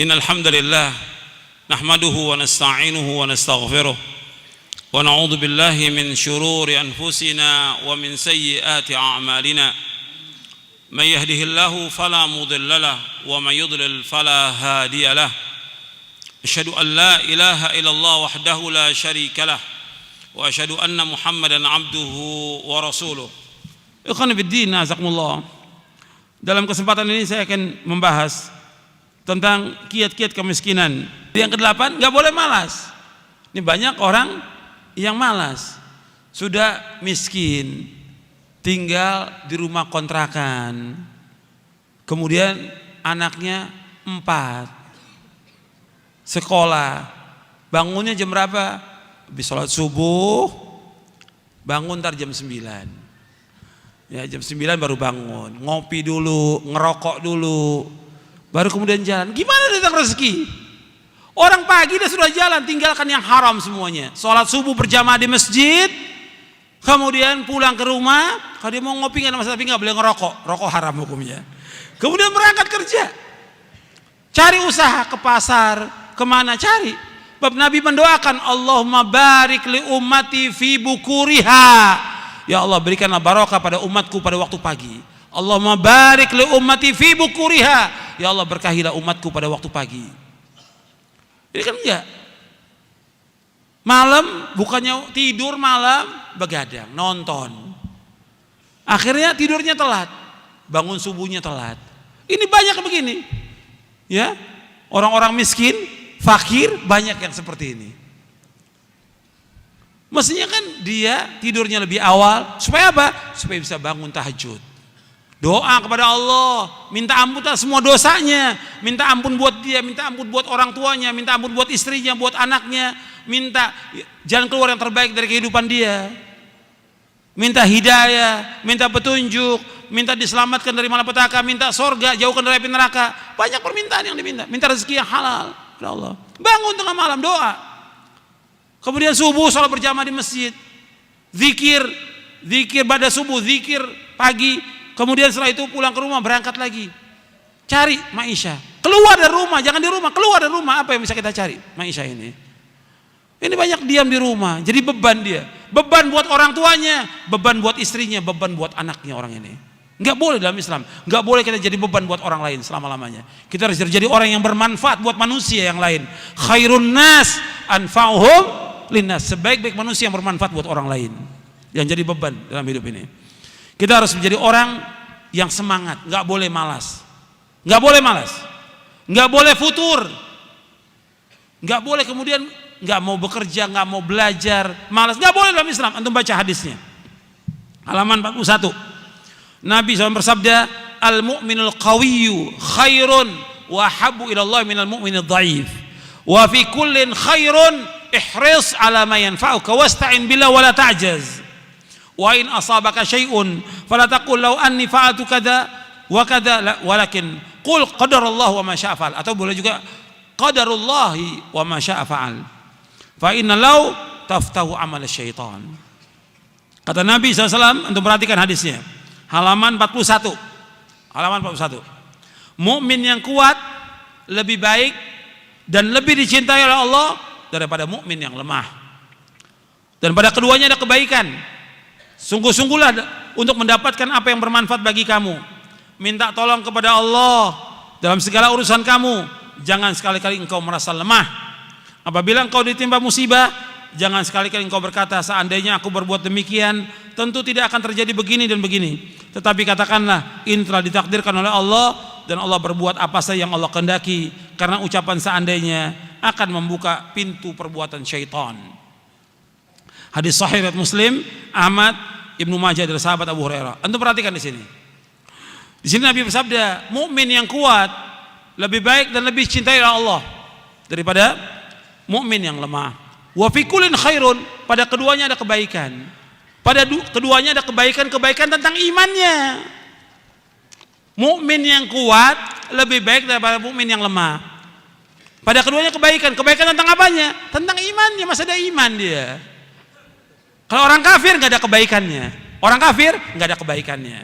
Innal hamdalillah nahmaduhu wa nasta'inuhu wa nastaghfiruh wa na'udzu billahi min shururi anfusina wa min sayyiati a'malina. May yahdihillahu fala mudilla lahu wa may yudlil fala hadiya lahu. Asyhadu an la ilaha illallah wahdahu la syarika lah wa asyhadu anna Muhammadan abduhu wa rasuluh. Ikhwan fiddin, azakumullah. Dalam kesempatan ini saya akan membahas tentang kiat-kiat kemiskinan. Yang ke-8, nggak boleh malas. Ini banyak orang yang malas, sudah miskin, tinggal di rumah kontrakan, kemudian anaknya 4, sekolah, bangunnya jam berapa? Habis sholat subuh, bangun ntar jam 9. Ya, jam 9 baru bangun, ngopi dulu, ngerokok dulu, baru kemudian jalan. Gimana datang rezeki? Orang pagi dia sudah jalan, tinggalkan yang haram semuanya. Sholat subuh berjamaah di masjid, kemudian pulang ke rumah. Kalau dia mau ngopi nggak ada masalah, tapi nggak boleh ngerokok, rokok haram hukumnya. Kemudian berangkat kerja, cari usaha ke pasar, kemana cari. Bab Nabi mendoakan, Allahumma barik li ummati fi bukuriha. Ya Allah, berikanlah barokah pada umatku pada waktu pagi. Allahumma barik li ummati fi bukuriha. Ya Allah, berkahilah umatku pada waktu pagi. Ini kan enggak. Malam bukannya tidur, malam begadang, nonton. Akhirnya tidurnya telat, bangun subuhnya telat. Ini banyak begini. Ya. Orang-orang miskin, fakir banyak yang seperti ini. Mestinya kan dia tidurnya lebih awal supaya apa? Supaya bisa bangun tahajud. Doa kepada Allah, minta ampun atas semua dosanya, minta ampun buat dia, minta ampun buat orang tuanya, minta ampun buat istrinya, buat anaknya, minta jalan keluar yang terbaik dari kehidupan dia, minta hidayah, minta petunjuk, minta diselamatkan dari malapetaka, minta sorga, jauhkan dari api neraka. Banyak permintaan yang diminta, minta rezeki yang halal kepada Allah. Bangun tengah malam doa, kemudian subuh sholat berjamaah di masjid, zikir pada subuh, zikir pagi. Kemudian setelah itu pulang ke rumah, berangkat lagi, cari maisha, keluar dari rumah, jangan di rumah, keluar dari rumah. Apa yang bisa kita cari? Maisha ini banyak diam di rumah, jadi beban dia, beban buat orang tuanya, beban buat istrinya, beban buat anaknya. Orang ini nggak boleh dalam Islam, nggak boleh kita jadi beban buat orang lain selama-lamanya. Kita harus jadi orang yang bermanfaat buat manusia yang lain. Khairun nas anfa'uhum linnas, sebaik-baik manusia yang bermanfaat buat orang lain, yang jadi beban dalam hidup ini. Kita harus menjadi orang yang semangat, nggak boleh malas, nggak boleh malas, nggak boleh futur, nggak boleh kemudian nggak mau bekerja, nggak mau belajar, malas, nggak boleh dalam Islam. Antum baca hadisnya, halaman 41. Nabi SAW bersabda, al mu'minul qawiyyu khairun wa habbu ilallah minal mu'minid dhaif, wa fi kullin khairun ihris ala ma yanfa'uka wasta'in billah wa la ta'jaz. Wa in asabaka syai'un fala taqul law anni fa'altu kadza wa kadza, walakin qul qadarallahu wa ma syaa fa'al. Atau boleh juga qadarullahi wa ma syaa fa'al. Fa inna law taftahu amal syaitan. Kata Nabi SAW, untuk perhatikan hadisnya, halaman 41. Halaman 41. Mukmin yang kuat lebih baik dan lebih dicintai oleh Allah daripada mukmin yang lemah. Dan pada keduanya ada kebaikan. Sungguh-sungguhlah untuk mendapatkan apa yang bermanfaat bagi kamu. Minta tolong kepada Allah dalam segala urusan kamu. Jangan sekali-kali engkau merasa lemah. Apabila engkau ditimpa musibah, jangan sekali-kali engkau berkata, seandainya aku berbuat demikian, tentu tidak akan terjadi begini dan begini. Tetapi katakanlah, ini telah ditakdirkan oleh Allah, dan Allah berbuat apa saja yang Allah kehendaki. Karena ucapan seandainya akan membuka pintu perbuatan syaitan. Hadis sahih riwayat Muslim, Ahmad, Ibnu Majah dari sahabat Abu Hurairah. Antum perhatikan di sini. Di sini Nabi bersabda, mukmin yang kuat lebih baik dan lebih cintai Allah daripada mukmin yang lemah. Wa fi kullin khairun, pada keduanya ada kebaikan. Pada keduanya ada kebaikan tentang imannya. Mukmin yang kuat lebih baik daripada mukmin yang lemah. Pada keduanya kebaikan tentang apanya? Tentang imannya, masih ada iman dia. Kalau orang kafir nggak ada kebaikannya, orang kafir nggak ada kebaikannya.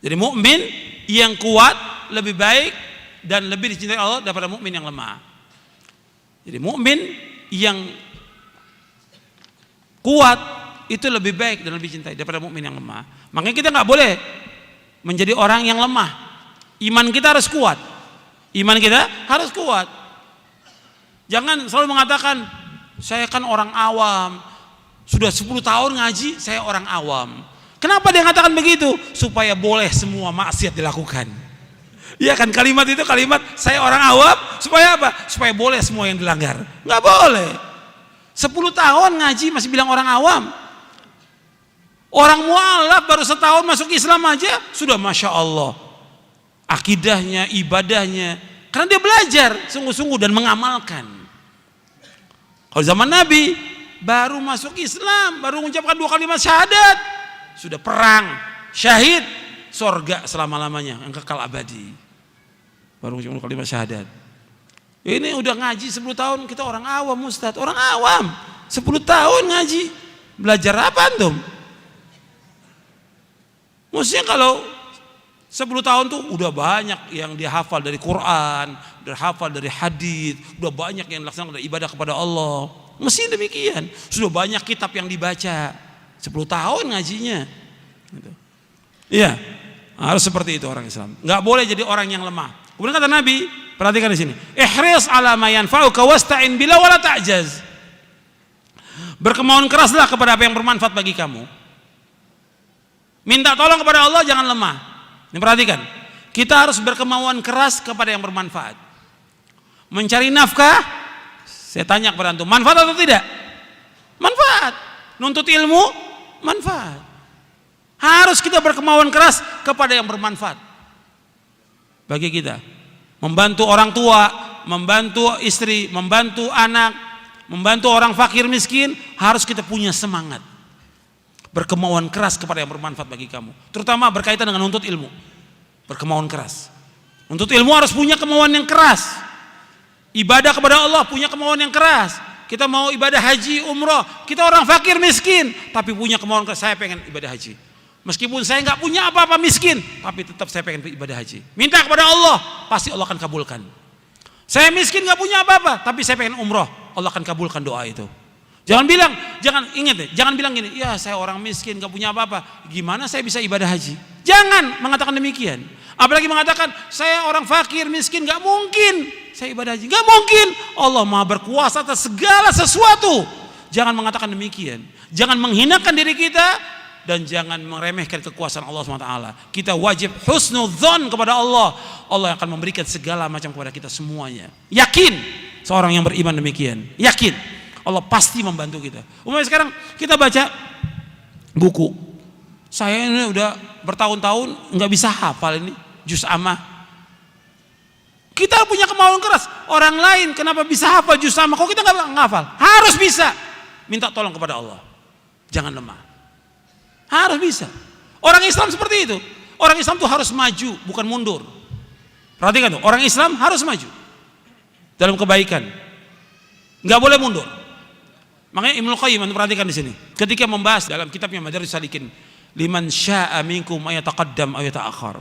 Jadi mukmin yang kuat lebih baik dan lebih dicintai Allah daripada mukmin yang lemah. Jadi mukmin yang kuat itu lebih baik dan lebih cintai daripada mukmin yang lemah. Makanya kita nggak boleh menjadi orang yang lemah. Iman kita harus kuat. Iman kita harus kuat. Jangan selalu mengatakan, saya kan orang awam, sudah 10 tahun ngaji, saya orang awam. Kenapa dia mengatakan begitu? Supaya boleh semua maksiat dilakukan. Iya kan, kalimat itu kalimat saya orang awam, supaya apa? Supaya boleh semua yang dilanggar. Nggak boleh. 10 tahun ngaji masih bilang orang awam. Orang mualaf baru setahun masuk Islam aja sudah Masya Allah akidahnya, ibadahnya, karena dia belajar sungguh-sungguh dan mengamalkan. Kalau zaman Nabi baru masuk Islam, baru mengucapkan 2 kalimat syahadat, sudah perang, syahid, surga selama-lamanya yang kekal abadi. Baru mengucapkan 2 kalimat syahadat. Ini udah ngaji 10 tahun, kita orang awam Ustadz, orang awam 10 tahun ngaji, belajar apa antum? Maksudnya kalau 10 tahun tuh udah banyak yang dia hafal dari Quran, udah hafal dari hadis, udah banyak yang dilaksanakan dari ibadah kepada Allah. Mesti demikian. Sudah banyak kitab yang dibaca. 10 tahun ngajinya. Gitu. Iya, harus seperti itu orang Islam. Nggak boleh jadi orang yang lemah. Kemudian kata Nabi, perhatikan di sini. Ihris ala ma yanfa'uka wasta'in bila wala ta'jaz. Berkemauan keraslah kepada apa yang bermanfaat bagi kamu. Minta tolong kepada Allah, jangan lemah. Ini perhatikan, kita harus berkemauan keras kepada yang bermanfaat. Mencari nafkah, saya tanya kepada antum, manfaat atau tidak? Manfaat. Nuntut ilmu, manfaat. Harus kita berkemauan keras kepada yang bermanfaat bagi kita. Membantu orang tua, membantu istri, membantu anak, membantu orang fakir miskin, harus kita punya semangat. Berkemauan keras kepada yang bermanfaat bagi kamu, terutama berkaitan dengan nuntut ilmu. Berkemauan keras. Nuntut ilmu harus punya kemauan yang keras. Ibadah kepada Allah punya kemauan yang keras. Kita mau ibadah haji, umroh, kita orang fakir miskin, tapi punya kemauan keras. Saya pengen ibadah haji. Meskipun saya nggak punya apa-apa, miskin, tapi tetap saya pengen ibadah haji. Minta kepada Allah, pasti Allah akan kabulkan. Saya miskin nggak punya apa-apa, tapi saya pengen umroh, Allah akan kabulkan doa itu. Jangan bilang, jangan bilang gini, ya saya orang miskin, gak punya apa-apa, gimana saya bisa ibadah haji? Jangan mengatakan demikian. Apalagi mengatakan, saya orang fakir, miskin, gak mungkin saya ibadah haji. Gak mungkin, Allah Maha berkuasa atas segala sesuatu. Jangan mengatakan demikian. Jangan menghinakan diri kita, dan jangan meremehkan kekuasaan Allah SWT. Kita wajib husnudzon kepada Allah. Allah yang akan memberikan segala macam kepada kita semuanya. Yakin, seorang yang beriman demikian. Yakin. Allah pasti membantu kita. Umpamanya sekarang kita baca buku, saya ini udah bertahun-tahun nggak bisa hafal ini juz amma. Kita punya kemauan keras. Orang lain kenapa bisa hafal juz amma? Kok kita nggak hafal? Harus bisa. Minta tolong kepada Allah. Jangan lemah. Harus bisa. Orang Islam seperti itu. Orang Islam tuh harus maju, bukan mundur. Perhatikan tuh, orang Islam harus maju dalam kebaikan. Nggak boleh mundur. Makanya Ibnu Qayyim, perhatikan di sini. Ketika membahas dalam kitabnya Madarijus Salikin, liman syaa'a minkum ayataqaddam aw yata'akhkhar.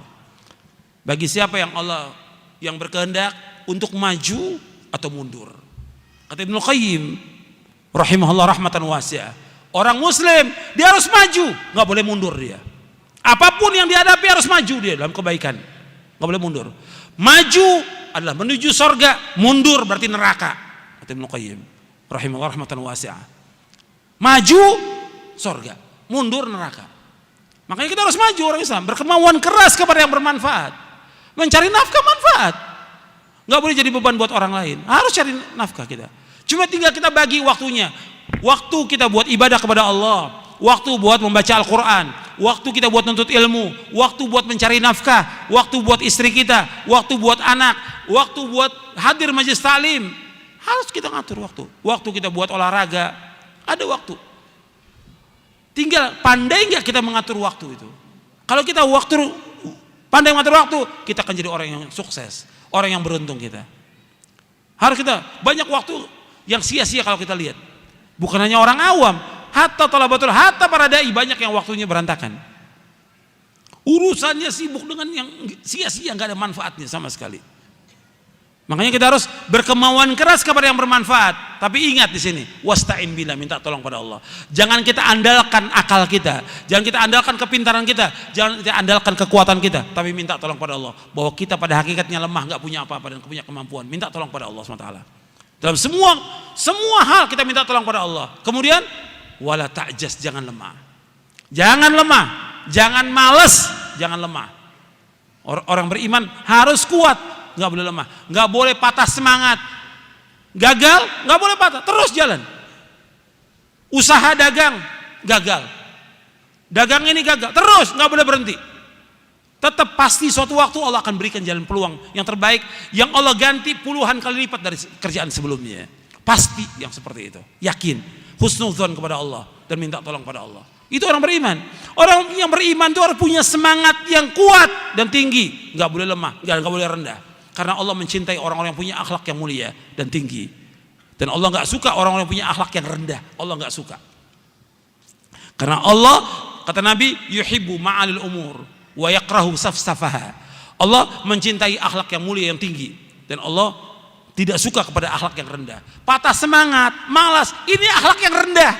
Bagi siapa yang Allah yang berkehendak untuk maju atau mundur. Kata Ibnu Qayyim rahimahullah rahmatan wasi'ah, orang muslim dia harus maju, enggak boleh mundur dia. Apapun yang dihadapi harus maju dia dalam kebaikan. Enggak boleh mundur. Maju adalah menuju surga, mundur berarti neraka. Kata Ibnu Qayyim rahimahullah rahmatan wasi'ah. Maju surga, mundur neraka. Makanya kita harus maju orang Islam, berkemauan keras kepada yang bermanfaat. Mencari nafkah manfaat. Enggak boleh jadi beban buat orang lain. Harus cari nafkah kita. Cuma tinggal kita bagi waktunya. Waktu kita buat ibadah kepada Allah, waktu buat membaca Al-Quran, waktu kita buat nuntut ilmu, waktu buat mencari nafkah, waktu buat istri kita, waktu buat anak, waktu buat hadir majelis taklim. Harus kita ngatur waktu. Waktu kita buat olahraga, ada waktu. Tinggal pandai nggak kita mengatur waktu itu. Kalau kita pandai mengatur waktu, kita akan jadi orang yang sukses, orang yang beruntung kita. Harus kita banyak waktu yang sia-sia kalau kita lihat. Bukan hanya orang awam, hatta talabatul, hatta para dai banyak yang waktunya berantakan. Urusannya sibuk dengan yang sia-sia, nggak ada manfaatnya sama sekali. Makanya kita harus berkemauan keras kepada yang bermanfaat. Tapi ingat di sini, wasta'in billah, minta tolong pada Allah. Jangan kita andalkan akal kita, jangan kita andalkan kepintaran kita, jangan kita andalkan kekuatan kita, tapi minta tolong pada Allah. Bahwa kita pada hakikatnya lemah, nggak punya apa-apa dan punya kemampuan. Minta tolong pada Allah SWT. Dalam semua hal kita minta tolong pada Allah. Kemudian wala ta'jas, jangan lemah. Jangan lemah, jangan malas, jangan lemah. Orang beriman harus kuat, nggak boleh lemah, nggak boleh patah semangat. Gagal, nggak boleh patah, terus jalan. Usaha dagang gagal, dagang ini gagal, terus nggak boleh berhenti. Tetap pasti suatu waktu Allah akan berikan jalan peluang yang terbaik, yang Allah ganti puluhan kali lipat dari kerjaan sebelumnya. Pasti yang seperti itu, yakin, husnudzon kepada Allah dan minta tolong pada Allah. Itu orang beriman. Orang yang beriman itu harus punya semangat yang kuat dan tinggi, nggak boleh lemah, nggak boleh rendah. Karena Allah mencintai orang-orang yang punya akhlak yang mulia dan tinggi. Dan Allah nggak suka orang-orang yang punya akhlak yang rendah. Allah nggak suka. Karena Allah, kata Nabi, yuhibbu ma'alil umur wa yakrahu safsafaha. Allah mencintai akhlak yang mulia yang tinggi, dan Allah tidak suka kepada akhlak yang rendah. Patah semangat, malas, ini akhlak yang rendah.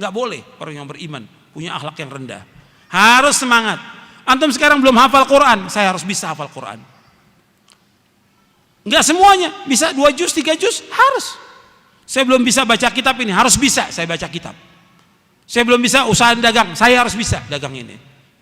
Nggak boleh orang yang beriman punya akhlak yang rendah. Harus semangat. Antum sekarang belum hafal Quran, saya harus bisa hafal Quran. Enggak semuanya, bisa 2 juz, 3 juz, harus. Saya belum bisa baca kitab ini, harus bisa saya baca kitab. Saya belum bisa usaha dagang, saya harus bisa dagang ini.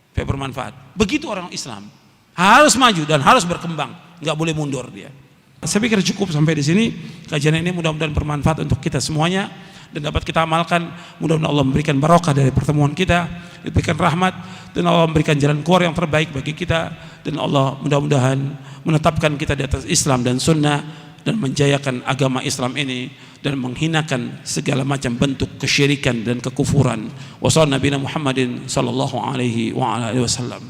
Supaya bermanfaat. Begitu orang Islam. Harus maju dan harus berkembang, enggak boleh mundur dia. Saya pikir cukup sampai di sini. Kajian ini mudah-mudahan bermanfaat untuk kita semuanya dan dapat kita amalkan. Mudah-mudahan Allah memberikan barokah dari pertemuan kita, diberikan rahmat, dan Allah memberikan jalan keluar yang terbaik bagi kita, dan Allah mudah-mudahan menetapkan kita di atas Islam dan Sunnah dan menjayakan agama Islam ini dan menghinakan segala macam bentuk kesyirikan dan kekufuran. Wassallallahu Nabi Muhammadin sallallahu alaihi wa ala alihi wasallam.